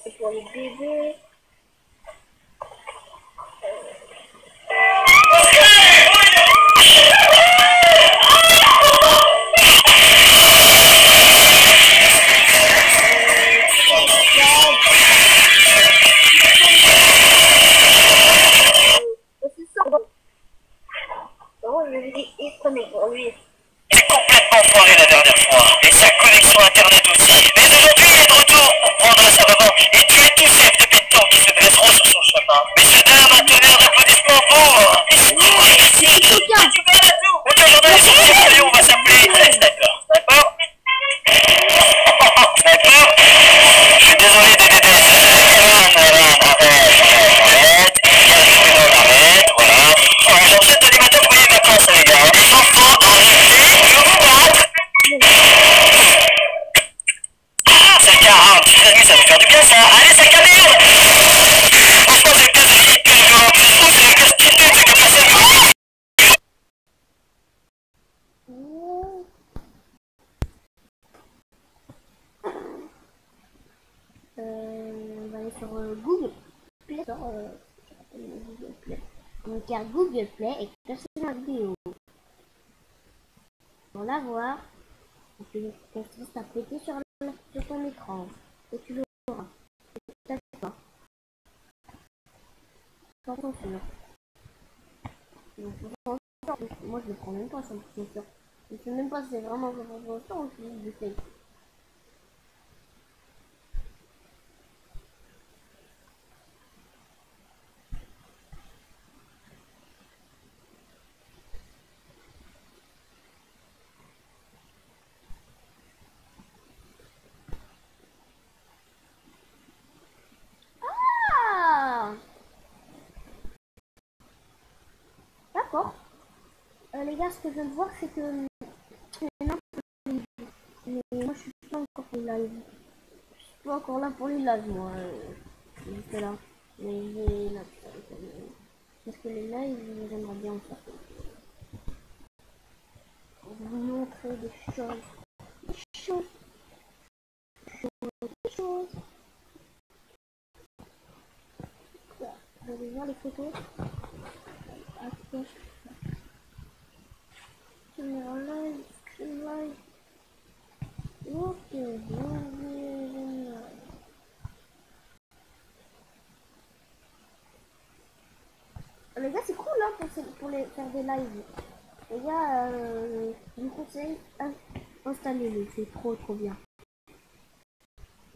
c'est pour les bébés. Il est complètement foiré la dernière fois, et sa connexion internet aussi. Mais aujourd'hui, il est de retour pour prendre sa revanche et tuer tous ces débutants qui se blesseront sur son chemin. Messieurs, dames, un tonnerre d'applaudissements pour... Aujourd'hui, on va s'appeler Red Sniper. D'accord? Sniper? Je suis désolé, DDD. Arrête, voilà. J'enchaîne d'animateur pour les vacances, les gars. Les enfants, arrêtez, je vous battre. Ah, ça carre, ça va faire du bien, ça. Allez, ça merde. Franchement, c'est le casse de hyper violent. Oh, c'est le casse qui fait, c'est comme ça. On va aller sur Google Play, Google Play. On regarde Google Play et placer la vidéo. Pour la voir, tu vas appliquer sur ton écran et tu l'auras. D'accord. Sans censure. Moi je le prends même pas sans censure. Je sais même pas si c'est vraiment sans censure ou si c'est du fake. D'accord. Les gars, ce que je viens de voir, c'est que mais moi je suis pas encore pour les live. Je suis pas encore là pour les lives, moi. J'étais là. Mais j'ai là. Parce que les lives, j'aimerais bien en faire. Pour vous montrer des choses. Des choses. Des choses. Vous allez voir les photos. Attends. Caméra live. Screen live. Ok, les gars, c'est cool là pour les faire des lives. Les gars, je vous conseille, installez-le, c'est trop bien.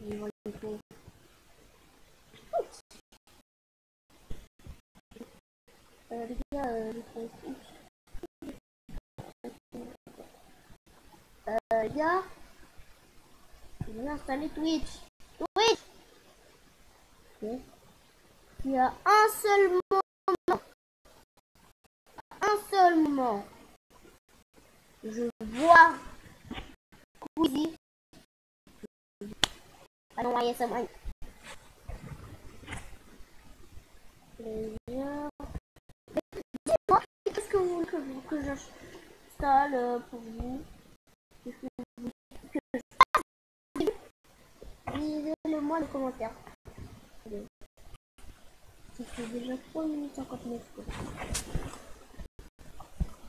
Les gars, les gars, je vais installer Twitch. Twitch. Okay. Il y a un seul moment. Je vois Squeezie. I don't want some. Dis-moi, qu'est-ce que vous voulez que j'installe pour vous? Lisez-le moi les commentaires. Ça fait déjà 3 minutes 59.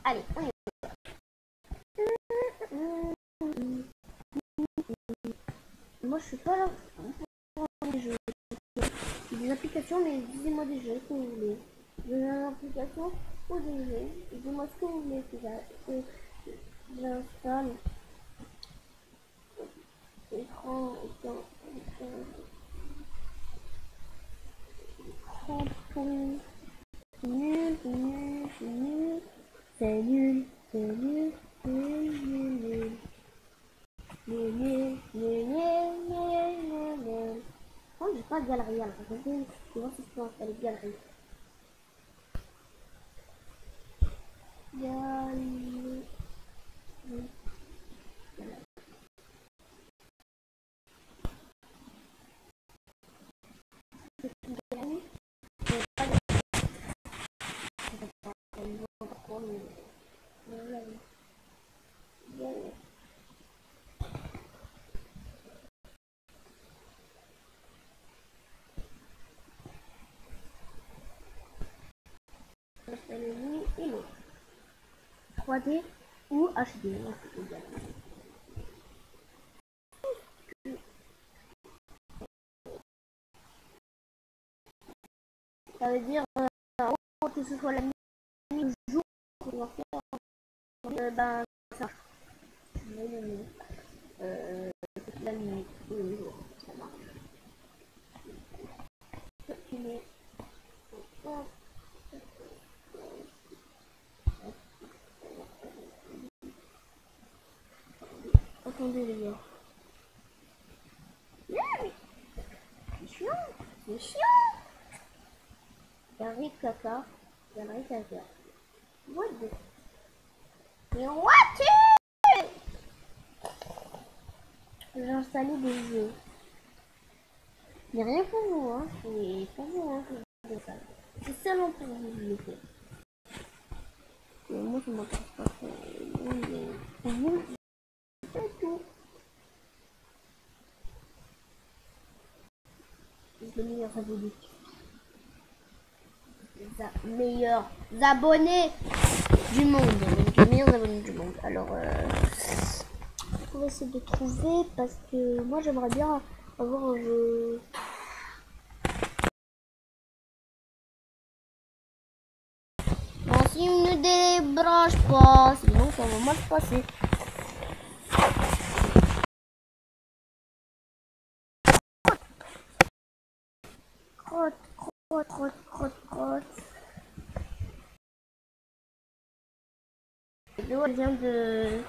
Allez, on y va. Moi je suis pas là pour les jeux. Des applications, mais disez-moi des jeux que vous voulez. Des applications ou des jeux. Dis-moi ce que vous voulez que j'installe. Écran, pourri. Nul, c'est nul, c'est nul, nul. Oh, j'ai pas de galerie, alors je vais voir si je peux installer galerie. Galerie. et l'autre. 3D ou HD. Ça veut dire que ce soit la nuit ou le jour qu'on va faire. Ben, ça. La nuit ou le jour. Ça marche. Attendez les gars. C'est chiant. C'est chiant. Galerie caca. Galerie caca. What the... Mais what? J'ai installé des jeux. Mais rien pour vous, hein. C'est pour vous, hein, que je fais ça. C'est seulement pour vous que je le fais. Mais moi, ça m'intéresse pas trop. Pour vous, c'est tout. C'est les meilleurs abonnés. Les meilleurs abonnés du monde. Donc, les meilleurs abonnés du monde. Alors, on va essayer de trouver parce que moi, j'aimerais bien avoir un jeu. Non, si on ne débranche pas, sinon ça va mal se passer. Crotte, crotte, crotte, crotte, crotte. La vidéo elle vient de...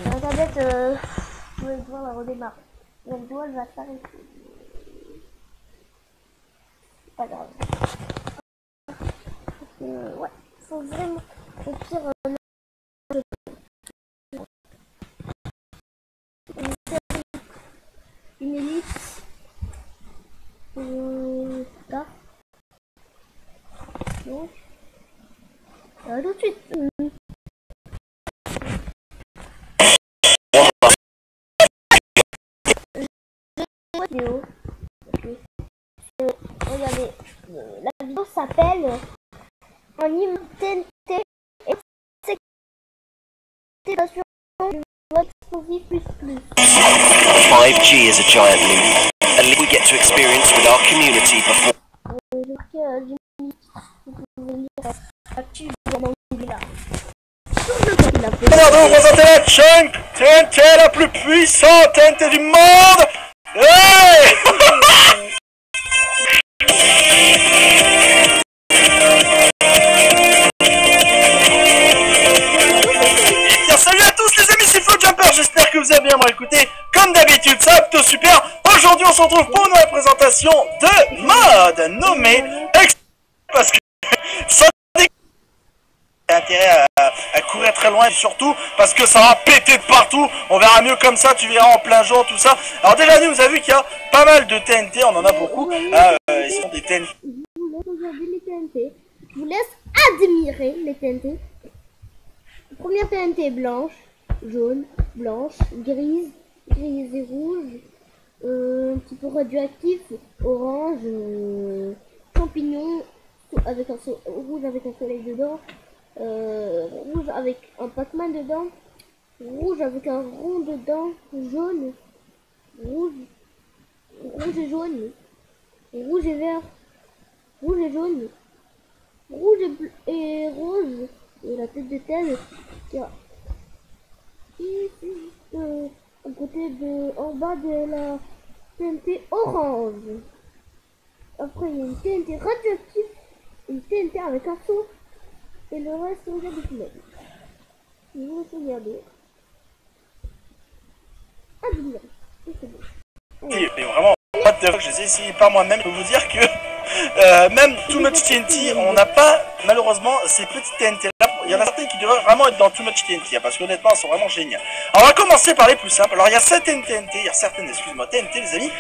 La tablette, je vais devoir la redémarrer. La vidéo elle va s'arrêter. Pas grave. Ouais, faut vraiment au pire une ellipse là. Donc tout de suite vidéo. Regardez, la vidéo s'appelle Anime TNT et c'est la sur du mode Explosive plus plus. 5G is a giant leap, a leap we get to experience with our community before. Regardons, présenter la Chunk TNT la plus puissante TNT du monde. Hey! Salut à tous les amis, c'est FlowJumper, j'espère que vous avez bien écouté. Comme d'habitude, ça va plutôt super. Aujourd'hui, on se retrouve pour une présentation de mode nommé parce que ça a intérêt à courir très loin et surtout parce que ça va péter de partout. On verra mieux comme ça, tu verras en plein jour, tout ça. Alors déjà, vous avez vu qu'il y a pas mal de TNT, on en a beaucoup. Ils sont des TNT. Je vous laisse admirer les TNT. Première TNT blanche, jaune, blanche, grise, grise et rouge, un petit peu radioactif, orange, champignon, avec rouge avec un soleil dedans, rouge avec un Pac-Man dedans, rouge avec un rond dedans, jaune, rouge et jaune, rouge et vert, rouge et jaune, rouge et rose. Et la tête de Ted qui a ici à côté de en bas de la TNT orange. Après il y a une TNT radioactive, une TNT avec un saut et le reste regarde des filets. Je vous laisse regarder. Admire. C'est bon. Et vraiment, je sais si par moi-même, je peux vous dire que même Too Much TNT, on n'a pas malheureusement ces petites TNT là. Il y en a certaines qui devraient vraiment être dans Too Much TNT, parce qu'honnêtement elles sont vraiment géniales. Alors on va commencer par les plus simples. Alors il y a certaines TNT, excuse-moi, TNT les amis,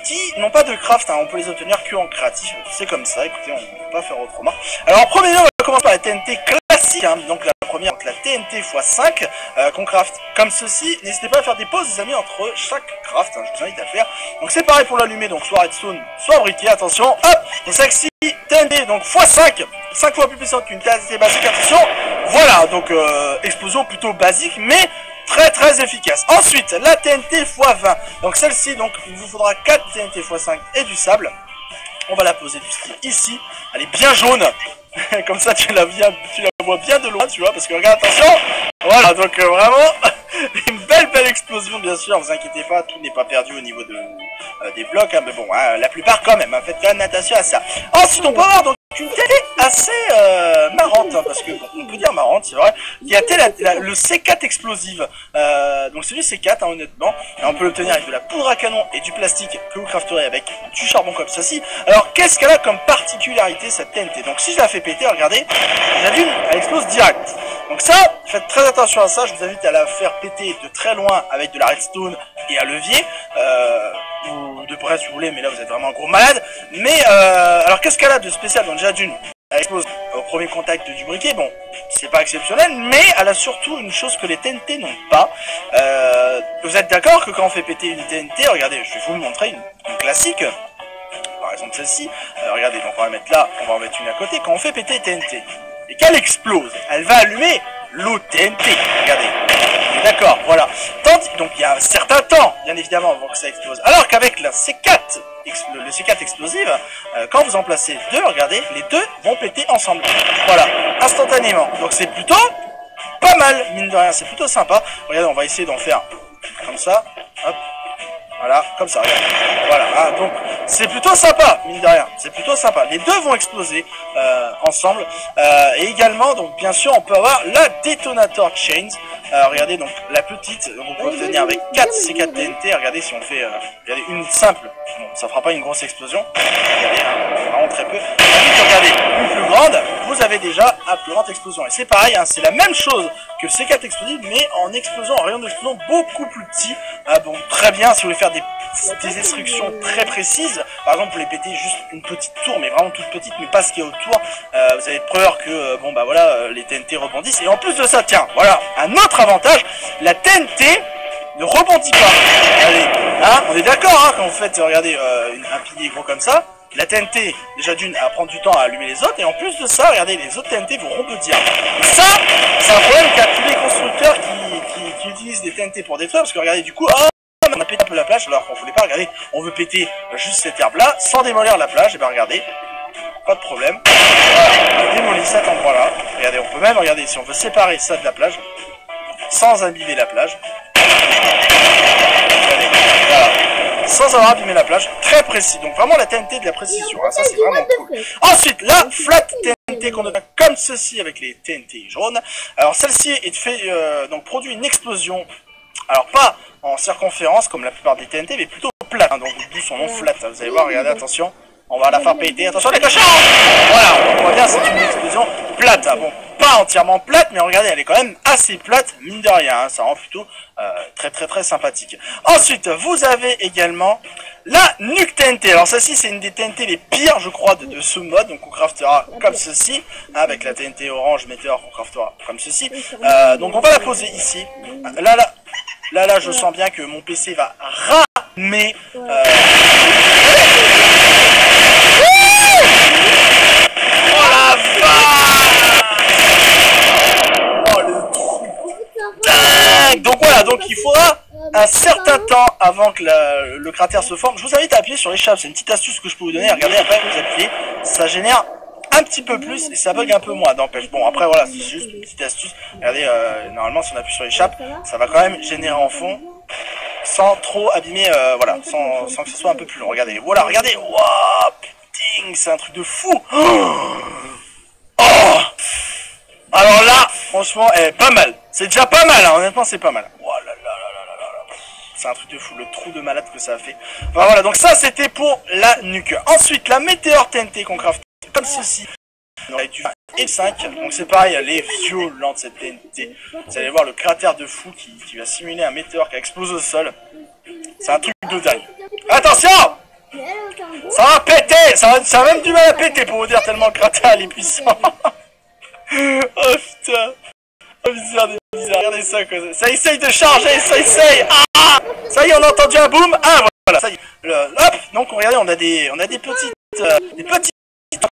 qui n'ont pas de craft, hein. On peut les obtenir que en créatif, c'est comme ça, écoutez, on ne peut pas faire autrement. Alors en premier lieu, on va commencer par les TNT classiques. classiques, hein. Donc la première, donc la TNT x5 qu'on craft comme ceci. N'hésitez pas à faire des pauses les amis entre chaque craft, hein, je vous invite à le faire. Donc c'est pareil pour l'allumer, donc soit redstone, soit briquet, attention, hop. Donc celle-ci TNT donc x5, 5 fois plus puissante qu'une TNT basique, attention. Voilà, donc explosion plutôt basique, mais très efficace. Ensuite, la TNT x20. Donc celle-ci, donc il vous faudra 4 TNT x5 et du sable. On va la poser du style ici. Elle est bien jaune. Comme ça, tu la vois bien de loin, tu vois, parce que regarde, attention. Voilà, donc vraiment une belle explosion, bien sûr. Vous inquiétez pas, tout n'est pas perdu au niveau des blocs, hein, mais bon, hein, la plupart quand même. Hein, faites quand même attention à ça. Ensuite, on peut avoir donc une télé assez marrante, hein, parce que bon, on peut dire marrante, c'est vrai. Il y a le C4 explosive. Donc c'est du C4, hein, honnêtement. Et on peut l'obtenir avec de la poudre à canon et du plastique que vous crafterez avec du charbon comme ceci. Alors qu'est-ce qu'elle a comme particularité cette TNT? Donc si je la fais péter, regardez, j'allume, elle explose direct. Donc ça, faites très attention à ça. Je vous invite à la faire péter de très loin avec de la redstone et un levier. Ou de près si vous voulez, mais là vous êtes vraiment un gros malade. Mais alors qu'est-ce qu'elle a de spécial? Donc déjà d'une, elle explose au premier contact du briquet, bon, c'est pas exceptionnel, mais elle a surtout une chose que les TNT n'ont pas. Vous êtes d'accord que quand on fait péter une TNT, regardez, je vais vous montrer une classique, par exemple celle-ci, regardez, donc on va mettre là, on va en mettre une à côté, quand on fait péter TNT, et qu'elle explose, elle va allumer l'eau TNT, regardez. D'accord, voilà. Donc il y a un certain temps, bien évidemment, avant que ça explose. Alors qu'avec le C4 explosive, quand vous en placez deux, regardez, les deux vont péter ensemble. Voilà, instantanément. Donc c'est plutôt pas mal, mine de rien, c'est plutôt sympa. Regardez, on va essayer d'en faire comme ça. Hop. Voilà, comme ça, regarde. Voilà, hein, donc c'est plutôt sympa, mine de rien, c'est plutôt sympa. Les deux vont exploser ensemble. Et également, donc bien sûr, on peut avoir la Detonator Chains. Regardez, donc la petite, on peut obtenir avec 4 C4 TNT. Regardez, si on fait regardez, une simple, bon, ça fera pas une grosse explosion. Regardez, hein, vraiment très peu. Regardez, une plus grande, vous avez déjà une plus grande explosion. Et c'est pareil, hein, c'est la même chose que le C4 explosif, mais en explosion, en rayon d'explosion beaucoup plus petit. Bon, très bien, si vous voulez faire des instructions très précises, par exemple, vous voulez péter juste une petite tour, mais vraiment toute petite, mais pas ce qu'il y a autour, vous avez peur que, bon, bah voilà, les TNT rebondissent. Et en plus de ça, tiens, voilà, un autre avantage, la TNT ne rebondit pas. Allez, hein, on est d'accord, hein, quand vous faites, regardez, un pilier gros comme ça, la TNT, déjà d'une, à prendre du temps à allumer les autres, et en plus de ça, regardez, les autres TNT vont rebondir. Et ça, c'est un problème qu'a tous les constructeurs qui utilisent des TNT pour détruire, parce que regardez, du coup, on a pété un peu la plage, alors qu'on voulait pas, regardez, on veut péter juste cette herbe là, sans démolir la plage, et ben regardez, pas de problème, voilà, on démolit cet endroit là, regardez, on peut même, regardez, si on veut séparer ça de la plage, sans abîmer la plage, regardez, voilà, sans avoir abîmé la plage, très précis, donc vraiment la TNT de la précision, hein, ça c'est vraiment cool. Ensuite, la flat TNT qu'on a comme ceci avec les TNT jaunes, alors celle-ci est fait, donc produit une explosion. Alors pas en circonférence comme la plupart des TNT, mais plutôt plate, hein, donc d'où son nom flat. Vous allez voir, regardez, attention, on va la faire péter, attention les cochons. Voilà, on voit bien, c'est une explosion plate. Hein. Bon, pas entièrement plate, mais regardez, elle est quand même assez plate, mine de rien, hein, ça rend plutôt très sympathique. Ensuite, vous avez également la Nuke TNT. Alors celle-ci, c'est une des TNT les pires, je crois, de ce mode, donc on craftera comme ceci, hein, avec la TNT orange météore, on craftera comme ceci. Donc on va la poser ici, Là, je sens bien que mon PC va ramer. Oh la vache! Oh le trou dingue! Donc voilà, donc il faudra un certain temps avant que le cratère se forme. Je vous invite à appuyer sur l'échappe, c'est une petite astuce que je peux vous donner. Regardez, après vous appuyez, ça génère un petit peu plus et ça bug un peu moins, n'empêche. Bon, après voilà, c'est juste une petite astuce. Regardez, normalement si on appuie sur l'échappe, ça va quand même générer en fond sans trop abîmer, voilà, sans que ce soit un peu plus long. Regardez, voilà, regardez, waouh, putain, c'est un truc de fou. Oh, alors là, franchement, pas mal. C'est déjà pas mal, hein, honnêtement, c'est pas mal. Oh là là là là là. C'est un truc de fou, le trou de malade que ça a fait. Enfin, voilà, donc ça c'était pour la nuque. Ensuite, la météore TNT qu'on craft comme ceci. Avec du et 5, donc c'est pareil, elle est violente cette TNT. Vous allez voir le cratère de fou qui va simuler un météore qui explose au sol. C'est un truc de dingue. Attention! Ça va péter! Ça va même du mal à péter pour vous dire tellement le cratère il est puissant. Oh putain. Oh bizarre, regardez ça quoi. Ça essaye de charger, ça essaye. Ah, ça y est, on a entendu un boom. Ah voilà, ça y est. Hop, donc regardez, on a des petites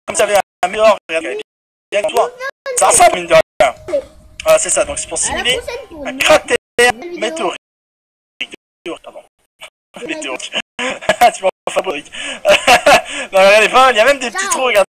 comme ça avait un meilleur. Regardez bien toi. Ça ressemble mine de rien. Ah c'est ça, donc c'est pour simuler un cratère météorique. Pardon. Météorique. Tu m'en fabriques. Non regardez pas, il y a même des petits trous, regardez.